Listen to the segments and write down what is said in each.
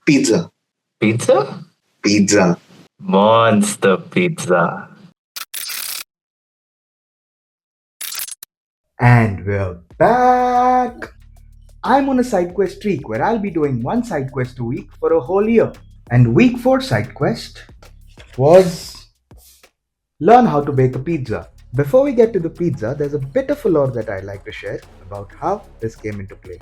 Pizza. Pizza? Pizza. Monster pizza. And we're back! I'm on a Sidequest streak where I'll be doing one side quest a week for a whole year. And week 4 side quest was learn how to bake a pizza. Before we get to the pizza, there's a bit of a lore that I'd like to share about how this came into play.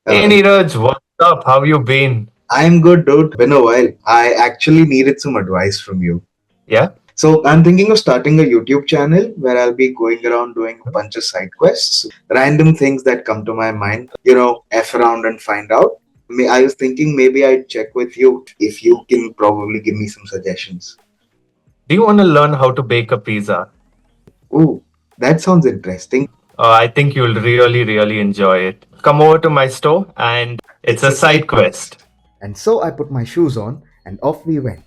Hey Neeraj, what's up? How you been? I'm good, dude. Been a while. I actually needed some advice from you. Yeah? So I'm thinking of starting a YouTube channel where I'll be going around doing a bunch of side quests, random things that come to my mind, F around and find out. I was thinking maybe I'd check with you if you can probably give me some suggestions. Do you want to learn how to bake a pizza? Ooh, that sounds interesting. I think you'll really enjoy it. Come over to my store and it's a side quest. And so I put my shoes on and off we went.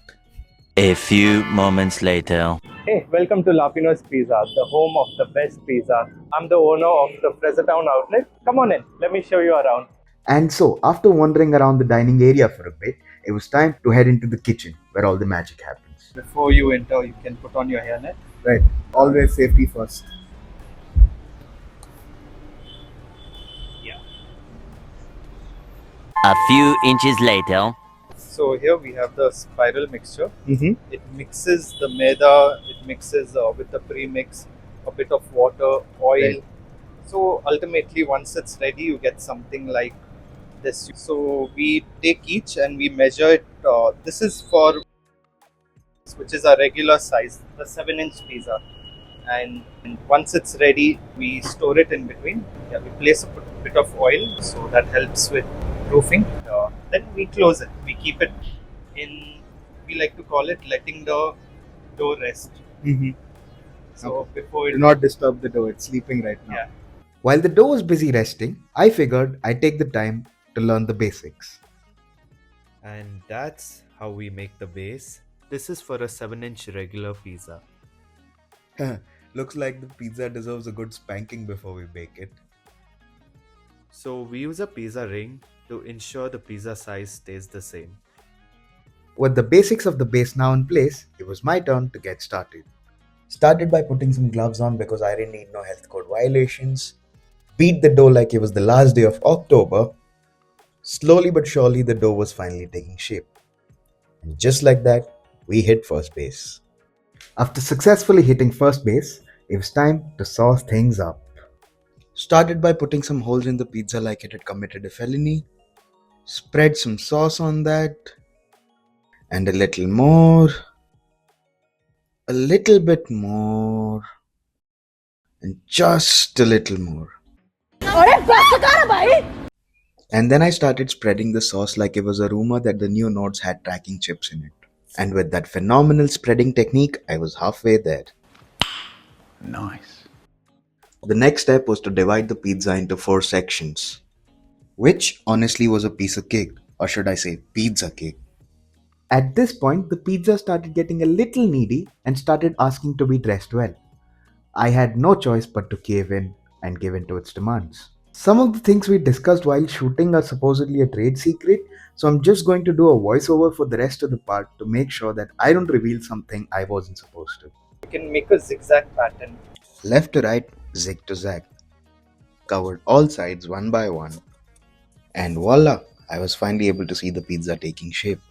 A few moments later. Hey, welcome to Pino'z Pizza, the home of the best pizza. I'm the owner of the Town outlet. Come on in, let me show you around. And so, after wandering around the dining area for a bit, it was time to head into the kitchen where all the magic happens. Before you enter, you can put on your hairnet. Right. Always safety first. A few inches later. So here we have the spiral mixture. Mm-hmm. It mixes the maida, it mixes with the premix, a bit of water, oil. Right. So ultimately, once it's ready, you get something like this. So we take each and we measure it. This is for which is a regular size, the 7-inch pizza. And once it's ready, we store it in between. Yeah, we place a bit of oil, so that helps with proofing. Then we close it. We keep it in, we like to call it letting the dough rest. Mm-hmm. So before Do it, not disturb the dough. It's sleeping right now. Yeah. While the dough was busy resting, I figured I'd take the time to learn the basics. And that's how we make the base. This is for a 7-inch regular pizza. Looks like the pizza deserves a good spanking before we bake it. So we use a pizza ring to ensure the pizza size stays the same. With the basics of the base now in place, it was my turn to get started. Started by putting some gloves on because I didn't need no health code violations. Beat the dough like it was the last day of October. Slowly but surely the dough was finally taking shape. And just like that, we hit first base. After successfully hitting first base, it was time to sauce things up. Started by putting some holes in the pizza like it had committed a felony. Spread some sauce on that. And a little more. A little bit more. And just a little more. And then I started spreading the sauce like it was a rumor that the new notes had tracking chips in it. And with that phenomenal spreading technique, I was halfway there. Nice. The next step was to divide the pizza into 4 sections, which honestly was a piece of cake, or should I say pizza cake. At this point, the pizza started getting a little needy and started asking to be dressed well. I had no choice but to cave in and give in to its demands. Some of the things we discussed while shooting are supposedly a trade secret, so I'm just going to do a voiceover for the rest of the part to make sure that I don't reveal something I wasn't supposed to. you can make a zigzag pattern. Left to right, zig to zag. Covered all sides one by one. And voila, I was finally able to see the pizza taking shape.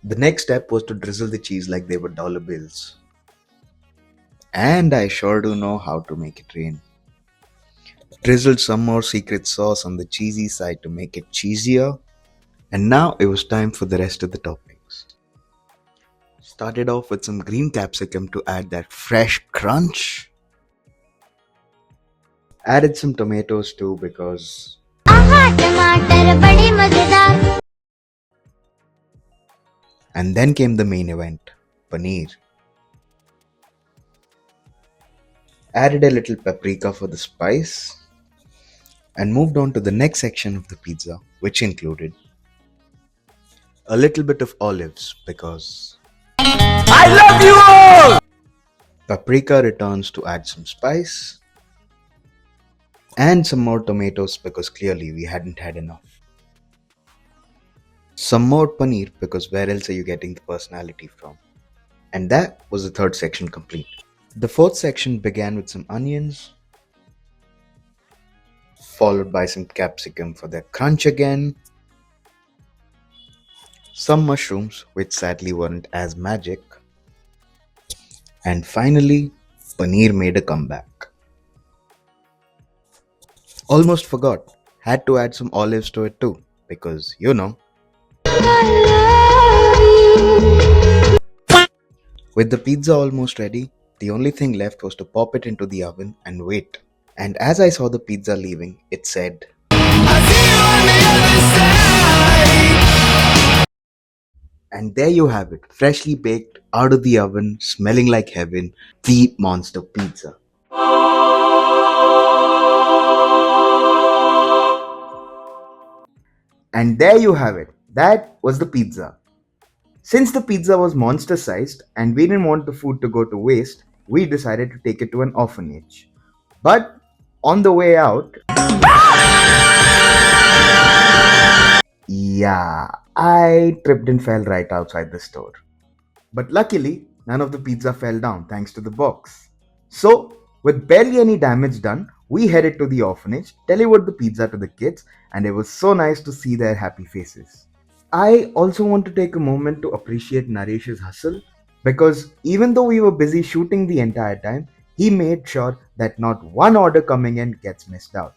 The next step was to drizzle the cheese like they were dollar bills. And I sure do know how to make it rain. Drizzled some more secret sauce on the cheesy side to make it cheesier. And now it was time for the rest of the toppings. Started off with some green capsicum to add that fresh crunch. Added some tomatoes too because and then came the main event, paneer. Added a little paprika for the spice and moved on to the next section of the pizza, which included a little bit of olives because I love you all! paprika returns to add some spice, And some more tomatoes because clearly we hadn't had enough. Some more paneer because where else are you getting the personality from? And that was the third section complete. The fourth section began with some onions, followed by some capsicum for their crunch again, some mushrooms which sadly weren't as magic, and finally paneer made a comeback. Almost forgot, had to add some olives to it too because you know. With the pizza almost ready, the only thing left was to pop it into the oven and wait. And as I saw the pizza leaving, it said, and there you have it, freshly baked, out of the oven, smelling like heaven, the monster pizza. And there you have it, that was the pizza. Since the pizza was monster sized and we didn't want the food to go to waste, we decided to take it to an orphanage. But on the way out, yeah, I tripped and fell right outside the store. But luckily, none of the pizza fell down thanks to the box. So, with barely any damage done, we headed to the orphanage, delivered the pizza to the kids, and it was so nice to see their happy faces. I also want to take a moment to appreciate Naresh's hustle because even though we were busy shooting the entire time, he made sure that not one order coming in gets missed out.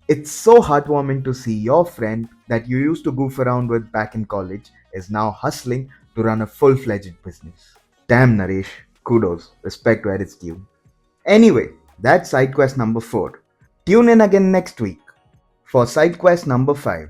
It's so heartwarming to see your friend that you used to goof around with back in college is now hustling to run a full-fledged business. Damn Naresh, kudos, respect where it's due. Anyway, that's side quest number 4. Tune in again next week for side quest number 5.